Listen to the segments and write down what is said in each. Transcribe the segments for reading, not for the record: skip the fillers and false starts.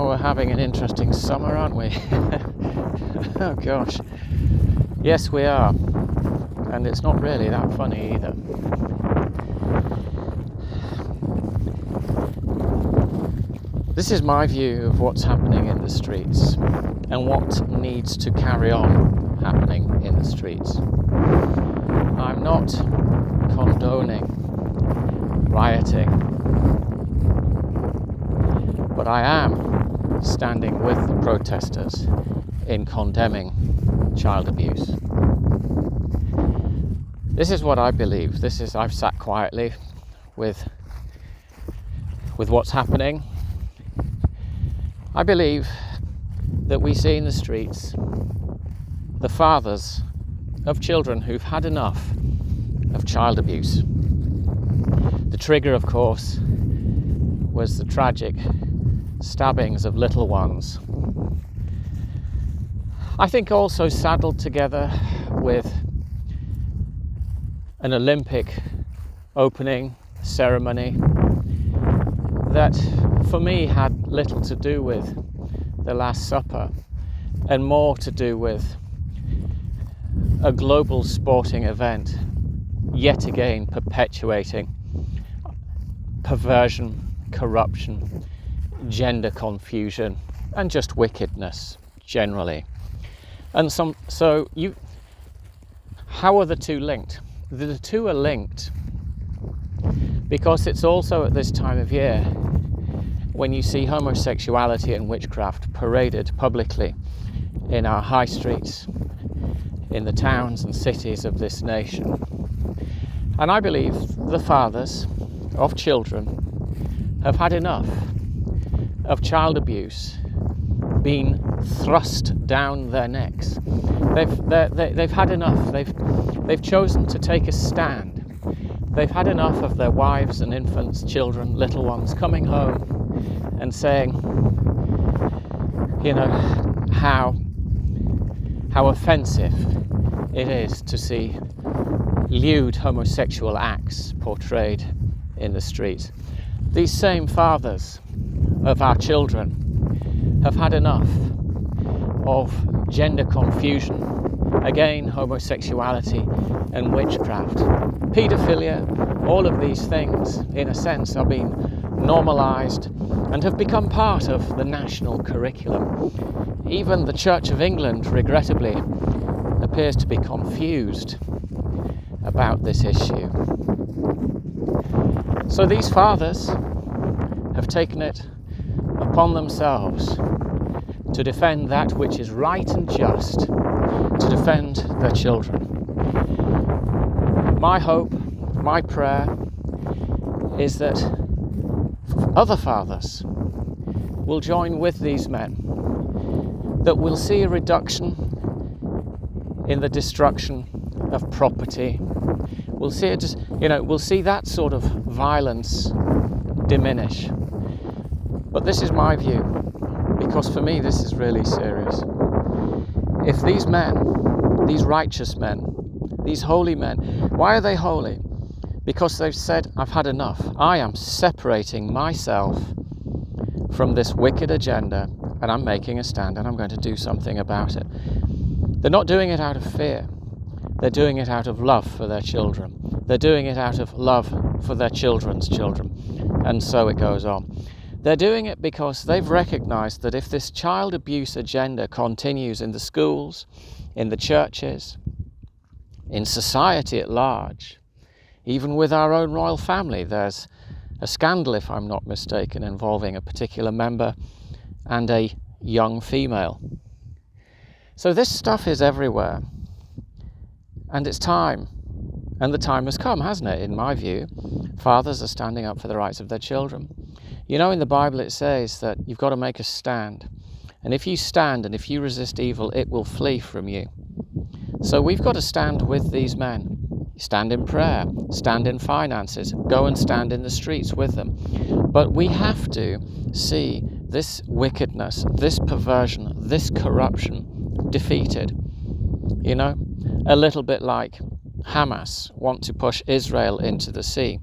Oh, we're having an interesting summer, aren't we? Oh gosh. Yes, we are. And it's not really that funny either. This is my view of what's happening in the streets and what needs to carry on happening in the streets. I'm not condoning rioting, but I am standing with the protesters in condemning child abuse. This is what I believe. I've sat quietly with what's happening. I believe that we see in the streets the fathers of children who've had enough of child abuse. The trigger, of course, was the tragic stabbings of little ones. I think also saddled together with an Olympic opening ceremony that for me had little to do with the Last Supper and more to do with a global sporting event, yet again perpetuating perversion, corruption, gender confusion, and just wickedness generally. And how are the two linked? The two are linked because it's also at this time of year when you see homosexuality and witchcraft paraded publicly in our high streets, in the towns and cities of this nation. And I believe the fathers of children have had enough of child abuse being thrust down their necks. They've had enough. They've chosen to take a stand. They've had enough of their wives and infants, children, little ones coming home and saying, how offensive it is to see lewd homosexual acts portrayed in the streets. These same fathers of our children have had enough of gender confusion, again homosexuality and witchcraft. Paedophilia, all of these things in a sense are being normalised and have become part of the national curriculum. Even the Church of England, regrettably, appears to be confused about this issue. So these fathers have taken it upon themselves to defend that which is right and just, to defend their children. My hope, my prayer is that other fathers will join with these men, that we'll see a reduction in the destruction of property. We'll see we'll see that sort of violence diminish. But this is my view, because for me this is really serious. If these men, these righteous men, these holy men, why are they holy? Because they've said, I've had enough. I am separating myself from this wicked agenda and I'm making a stand and I'm going to do something about it. They're not doing it out of fear. They're doing it out of love for their children. They're doing it out of love for their children's children. And so it goes on. They're doing it because they've recognized that if this child abuse agenda continues in the schools, in the churches, in society at large, even with our own royal family, there's a scandal, if I'm not mistaken, involving a particular member and a young female. So this stuff is everywhere. And it's time. And the time has come, hasn't it, in my view? Fathers are standing up for the rights of their children. You know, in the Bible it says that you've got to make a stand. And if you stand and if you resist evil, it will flee from you. So we've got to stand with these men. Stand in prayer, stand in finances, go and stand in the streets with them. But we have to see this wickedness, this perversion, this corruption defeated. You know, a little bit like Hamas want to push Israel into the sea.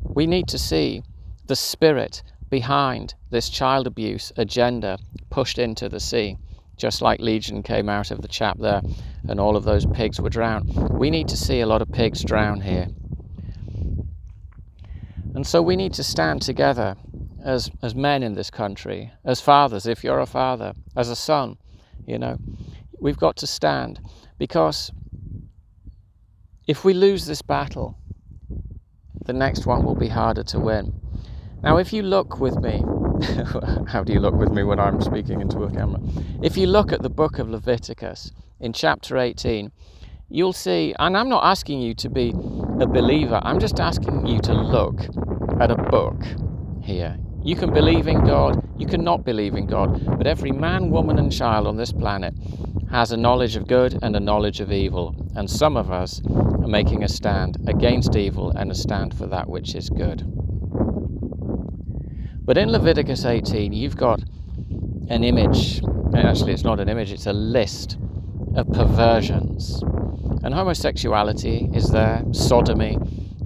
We need to see the spirit behind this child abuse agenda pushed into the sea, just like Legion came out of the chap there and all of those pigs were drowned. We need to see a lot of pigs drown here. And so we need to stand together as men in this country, as fathers, if you're a father, as a son, we've got to stand, because if we lose this battle, the next one will be harder to win. Now, if you look with me, how do you look with me when I'm speaking into a camera? If you look at the book of Leviticus in chapter 18, you'll see, and I'm not asking you to be a believer, I'm just asking you to look at a book here. You can believe in God, you cannot believe in God, but every man, woman and child on this planet has a knowledge of good and a knowledge of evil, and some of us are making a stand against evil and a stand for that which is good. But in Leviticus 18, you've got an image, and actually it's not an image, it's a list of perversions. And homosexuality is there, sodomy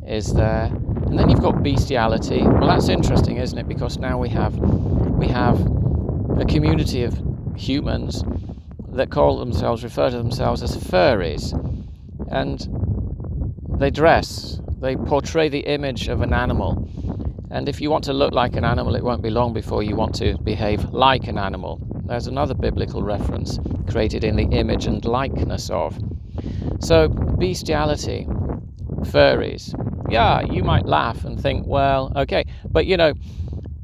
is there, and then you've got bestiality. Well, that's interesting, isn't it? Because now we have a community of humans that refer to themselves as furries, and they portray the image of an animal. And if you want to look like an animal, it won't be long before you want to behave like an animal. There's another biblical reference, created in the image and likeness of. So, bestiality, furries. Yeah, you might laugh and think, well, okay. But,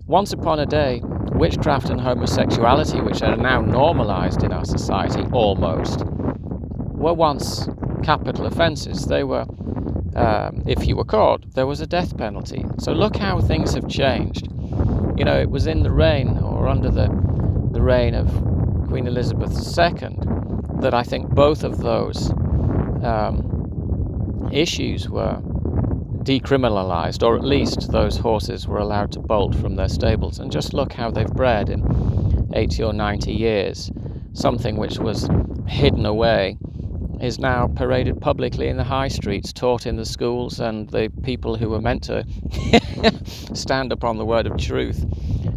once upon a day, witchcraft and homosexuality, which are now normalized in our society, almost, were once capital offenses. They were, if you were caught, there was a death penalty. So look how things have changed. It was in the reign, or under the reign of Queen Elizabeth II, that I think both of those issues were decriminalized, or at least those horses were allowed to bolt from their stables. And just look how they've bred in 80 or 90 years. Something which was hidden away is now paraded publicly in the high streets, taught in the schools, and the people who were meant to stand upon the word of truth,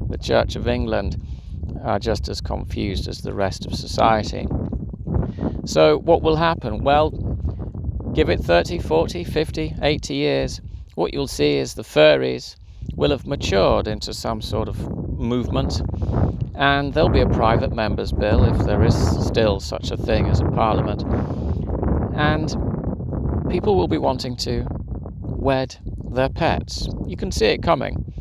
the Church of England, are just as confused as the rest of society. So what will happen? Well, give it 30, 40, 50, 80 years, what you'll see is the furries will have matured into some sort of movement, and there'll be a private member's bill, if there is still such a thing as a parliament, and people will be wanting to wed their pets. You can see it coming.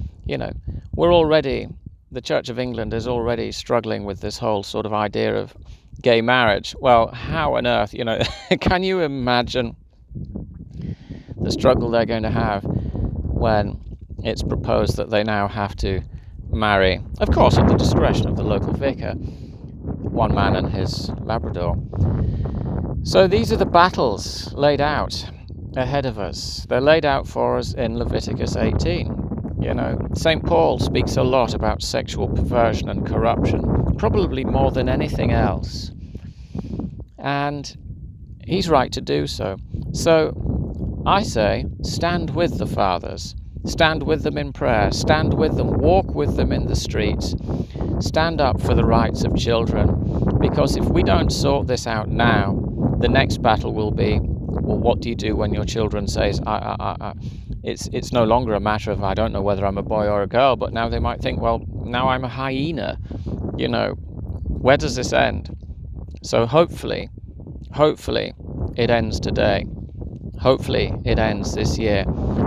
The Church of England is already struggling with this whole sort of idea of gay marriage. Well, how on earth, can you imagine the struggle they're going to have when it's proposed that they now have to marry, of course at the discretion of the local vicar, one man and his Labrador. So these are the battles laid out ahead of us. They're laid out for us in Leviticus 18. St. Paul speaks a lot about sexual perversion and corruption, probably more than anything else. And he's right to do so. So I say, stand with the fathers. Stand with them in prayer. Stand with them. Walk with them in the streets. Stand up for the rights of children. Because if we don't sort this out now, the next battle will be, well, what do you do when your children says, It's no longer a matter of I don't know whether I'm a boy or a girl, but now they might think, well, now I'm a hyena. Where does this end? So hopefully it ends today. Hopefully it ends this year.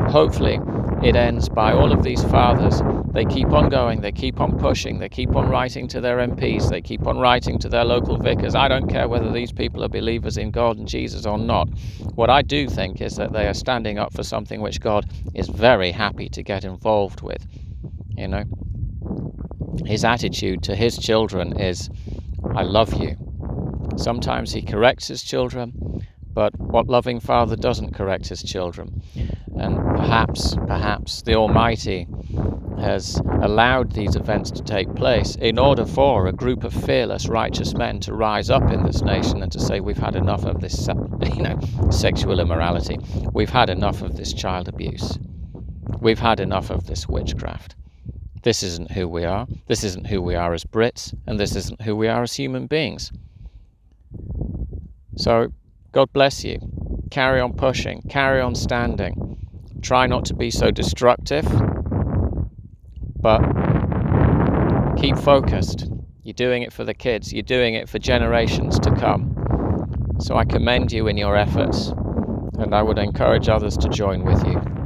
Hopefully it ends by all of these fathers. They keep on going, they keep on pushing, they keep on writing to their MPs, they keep on writing to their local vicars. I don't care whether these people are believers in God and Jesus or not. What I do think is that they are standing up for something which God is very happy to get involved with. His attitude to his children is, I love you. Sometimes he corrects his children, but what loving father doesn't correct his children? And perhaps the Almighty has allowed these events to take place in order for a group of fearless, righteous men to rise up in this nation and to say, we've had enough of this, sexual immorality. We've had enough of this child abuse. We've had enough of this witchcraft. This isn't who we are. This isn't who we are as Brits, and this isn't who we are as human beings. So, God bless you. Carry on pushing. Carry on standing. Try not to be so destructive, but keep focused. You're doing it for the kids. You're doing it for generations to come. So I commend you in your efforts, and I would encourage others to join with you.